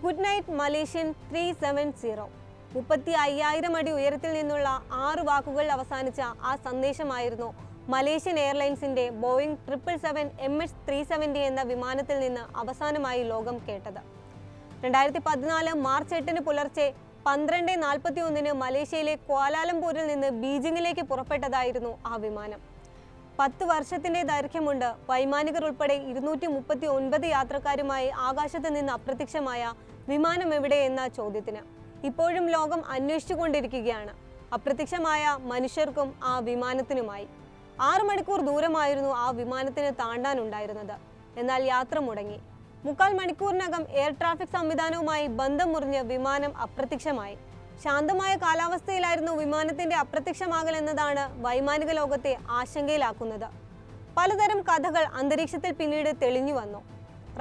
Good night Malaysian 370. 35,000 അടി ഉയരത്തിൽ നിന്നുള്ള 6 വാക്കുകൾ അവസാനിച്ച ആ സന്ദേശമായിരുന്നു മലേഷ്യൻ എയർലൈൻസിന്റെ ബോയിങ് 777 MH370 എന്ന വിമാനത്തിൽ നിന്ന് അവസാനമായി ലോകം കേട്ടത്. 2014 മാർച്ച് 8 പുലർച്ചെ 12:41 മലേഷ്യയിലെ ക്വാലാലംപൂരിൽ നിന്ന് ബീജിംഗിലേക്ക് പുറപ്പെട്ടതായിരുന്നു ആ വിമാനം. 10 വർഷത്തിന്റെ ദൈർഘ്യമുണ്ട് വൈമാനികർ ഉൾപ്പെടെ 239 യാത്രക്കാരുമായി ആകാശത്ത് നിന്ന് അപ്രത്യക്ഷമായ വിമാനം എവിടെ എന്ന ചോദ്യത്തിന് ഇപ്പോഴും ലോകം അന്വേഷിച്ചുകൊണ്ടിരിക്കുകയാണ്. അപ്രത്യക്ഷമായ മനുഷ്യർക്കും ആ വിമാനത്തിനുമായി 6 മണിക്കൂർ ദൂരമായിരുന്നു ആ വിമാനത്തിന് താണ്ടാനുണ്ടായിരുന്നത്. എന്നാൽ യാത്ര മുടങ്ങി. 3/4 മണിക്കൂറിനകം എയർ ട്രാഫിക് സംവിധാനവുമായി ബന്ധം മുറിഞ്ഞ് വിമാനം അപ്രത്യക്ഷമായി. ശാന്തമായ കാലാവസ്ഥയിലായിരുന്നു വിമാനത്തിന്റെ അപ്രത്യക്ഷമാകൽ എന്നതാണ് വൈമാനിക ലോകത്തെ ആശങ്കയിലാക്കുന്നത്. പലതരം കഥകൾ അന്തരീക്ഷത്തിൽ പിന്നീട് തെളിഞ്ഞു വന്നു.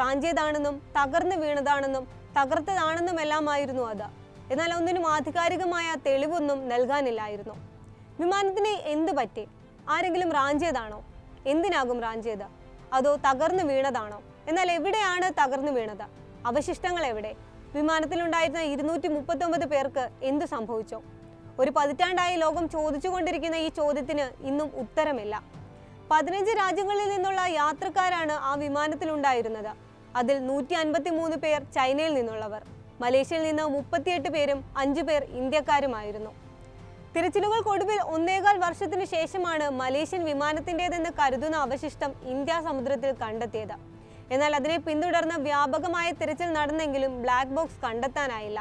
റാഞ്ചിയതാണെന്നും തകർന്നു വീണതാണെന്നും തകർത്തതാണെന്നുമെല്ലാമായിരുന്നു അത്. എന്നാൽ ഒന്നിനും ആധികാരികമായ തെളിവൊന്നും നൽകാനില്ലായിരുന്നു. വിമാനത്തിന് എന്ത് പറ്റി? ആരെങ്കിലും റാഞ്ചിയതാണോ? എന്തിനാകും റാഞ്ചിയത്? അതോ തകർന്നു വീണതാണോ? എന്നാൽ എവിടെയാണ് തകർന്നു വീണത്? അവശിഷ്ടങ്ങൾ എവിടെ? വിമാനത്തിലുണ്ടായിരുന്ന 239 പേർക്ക് എന്തു സംഭവിച്ചോ? ഒരു പതിറ്റാണ്ടായി ലോകം ചോദിച്ചുകൊണ്ടിരിക്കുന്ന ഈ ചോദ്യത്തിന് ഇന്നും ഉത്തരമില്ല. 15 രാജ്യങ്ങളിൽ നിന്നുള്ള യാത്രക്കാരാണ് ആ വിമാനത്തിലുണ്ടായിരുന്നത്. അതിൽ 153 പേർ ചൈനയിൽ നിന്നുള്ളവർ. മലേഷ്യയിൽ നിന്ന് 38 പേരും 5 പേർ ഇന്ത്യക്കാരുമായിരുന്നു. തിരച്ചിലുകൾക്കൊടുവിൽ 1.25 വർഷത്തിനു ശേഷമാണ് മലേഷ്യൻ വിമാനത്തിൻ്റെതെന്ന് കരുതുന്ന അവശിഷ്ടം ഇന്ത്യ സമുദ്രത്തിൽ കണ്ടെത്തിയത്. എന്നാൽ അതിനെ പിന്തുടർന്ന് വ്യാപകമായ തിരച്ചിൽ നടന്നെങ്കിലും ബ്ലാക്ക് ബോക്സ് കണ്ടെത്താനായില്ല.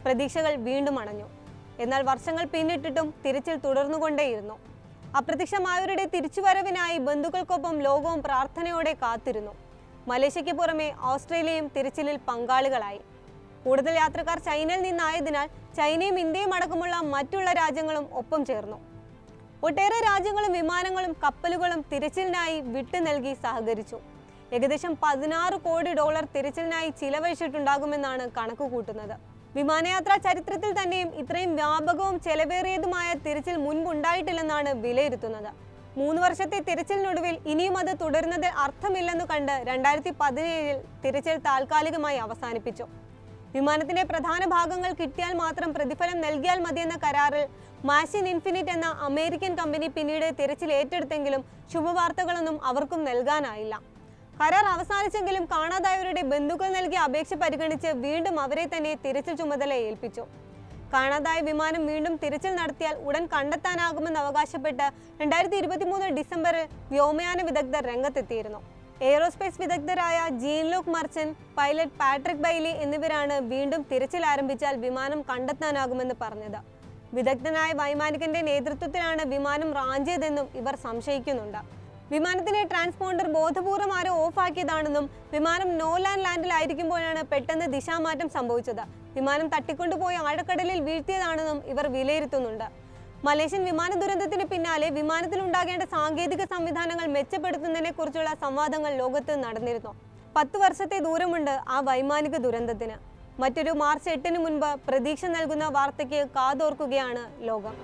പ്രതീക്ഷകൾ വീണ്ടും അണഞ്ഞു. എന്നാൽ വർഷങ്ങൾ പിന്നിട്ടിട്ടും തിരച്ചിൽ തുടർന്നുകൊണ്ടേയിരുന്നു. അപ്രത്യക്ഷമായവരുടെ തിരിച്ചുവരവിനായി ബന്ധുക്കൾക്കൊപ്പം ലോകവും പ്രാർത്ഥനയോടെ കാത്തിരുന്നു. മലേഷ്യയ്ക്ക് പുറമെ ഓസ്ട്രേലിയയും തിരച്ചിലിൽ പങ്കാളികളായി. കൂടുതൽ യാത്രക്കാർ ചൈനയിൽ നിന്നായതിനാൽ ചൈനയും ഇന്ത്യയും അടക്കമുള്ള മറ്റുള്ള രാജ്യങ്ങളും ഒപ്പം ചേർന്നു. ഒട്ടേറെ രാജ്യങ്ങളും വിമാനങ്ങളും കപ്പലുകളും തിരച്ചിലിനായി വിട്ടു നൽകി സഹകരിച്ചു. ഏകദേശം $16 കോടി തിരച്ചിലിനായി ചിലവഴിച്ചിട്ടുണ്ടാകുമെന്നാണ് കണക്കുകൂട്ടുന്നത്. വിമാനയാത്രാ ചരിത്രത്തിൽ തന്നെയും ഇത്രയും വ്യാപകവും ചെലവേറിയതുമായ തിരച്ചിൽ മുൻപുണ്ടായിട്ടില്ലെന്നാണ് വിലയിരുത്തുന്നത്. 3 വർഷത്തെ തിരച്ചിലിനൊടുവിൽ ഇനിയും അത് തുടരുന്നതിൽ അർത്ഥമില്ലെന്നു കണ്ട് 2017 തിരച്ചിൽ താൽക്കാലികമായി അവസാനിപ്പിച്ചു. വിമാനത്തിന്റെ പ്രധാന ഭാഗങ്ങൾ കിട്ടിയാൽ മാത്രം പ്രതിഫലം നൽകിയാൽ മതിയെന്ന കരാറിൽ മാഷിൻ ഇൻഫിനിറ്റ് എന്ന അമേരിക്കൻ കമ്പനി പിന്നീട് തിരച്ചിൽ ഏറ്റെടുത്തെങ്കിലും ശുഭവാർത്തകളൊന്നും അവർക്കും നൽകാനായില്ല. കരാർ അവസാനിച്ചെങ്കിലും കാണാതായവരുടെ ബന്ധുക്കൾ നൽകിയ അപേക്ഷ പരിഗണിച്ച് വീണ്ടും അവരെ തന്നെ തിരച്ചിൽ ചുമതല ഏൽപ്പിച്ചു. കാണാതായ വിമാനം വീണ്ടും തിരച്ചിൽ നടത്തിയാൽ ഉടൻ കണ്ടെത്താനാകുമെന്ന് അവകാശപ്പെട്ട് 2023 ഡിസംബറിൽ വ്യോമയാന വിദഗ്ധർ രംഗത്തെത്തിയിരുന്നു. എയ്റോസ്പേസ് വിദഗ്ധരായ Jean Luc Marchand, pilot Patrick Blelly എന്നിവരാണ് വീണ്ടും തിരച്ചിൽ ആരംഭിച്ചാൽ വിമാനം കണ്ടെത്താനാകുമെന്ന് പറഞ്ഞത്. വിദഗ്ധനായ വൈമാനികന്റെ നേതൃത്വത്തിലാണ് വിമാനം റാഞ്ചിയതെന്നും ഇവർ സംശയിക്കുന്നുണ്ട്. വിമാനത്തിന്റെ ട്രാൻസ്പോണ്ടർ ബോധപൂർവം ആരോ ഓഫാക്കിയതാണെന്നും വിമാനം നോ ലാൻഡിലായിരിക്കുമ്പോഴാണ് പെട്ടെന്ന് ദിശാമാറ്റം സംഭവിച്ചത്. വിമാനം തട്ടിക്കൊണ്ടുപോയി ആഴക്കടലിൽ വീഴ്ത്തിയതാണെന്നും ഇവർ വിലയിരുത്തുന്നുണ്ട്. മലേഷ്യൻ വിമാന ദുരന്തത്തിന് പിന്നാലെ വിമാനത്തിലുണ്ടാകേണ്ട സാങ്കേതിക സംവിധാനങ്ങൾ മെച്ചപ്പെടുത്തുന്നതിനെ കുറിച്ചുള്ള സംവാദങ്ങൾ ലോകത്ത് നടന്നിരുന്നു. 10 വർഷത്തെ ദൂരമുണ്ട് ആ വൈമാനിക ദുരന്തത്തിന്. മറ്റൊരു മാർച്ച് 8 മുൻപ് പ്രതീക്ഷ നൽകുന്ന വാർത്തയ്ക്ക് കാതോർക്കുകയാണ് ലോകം.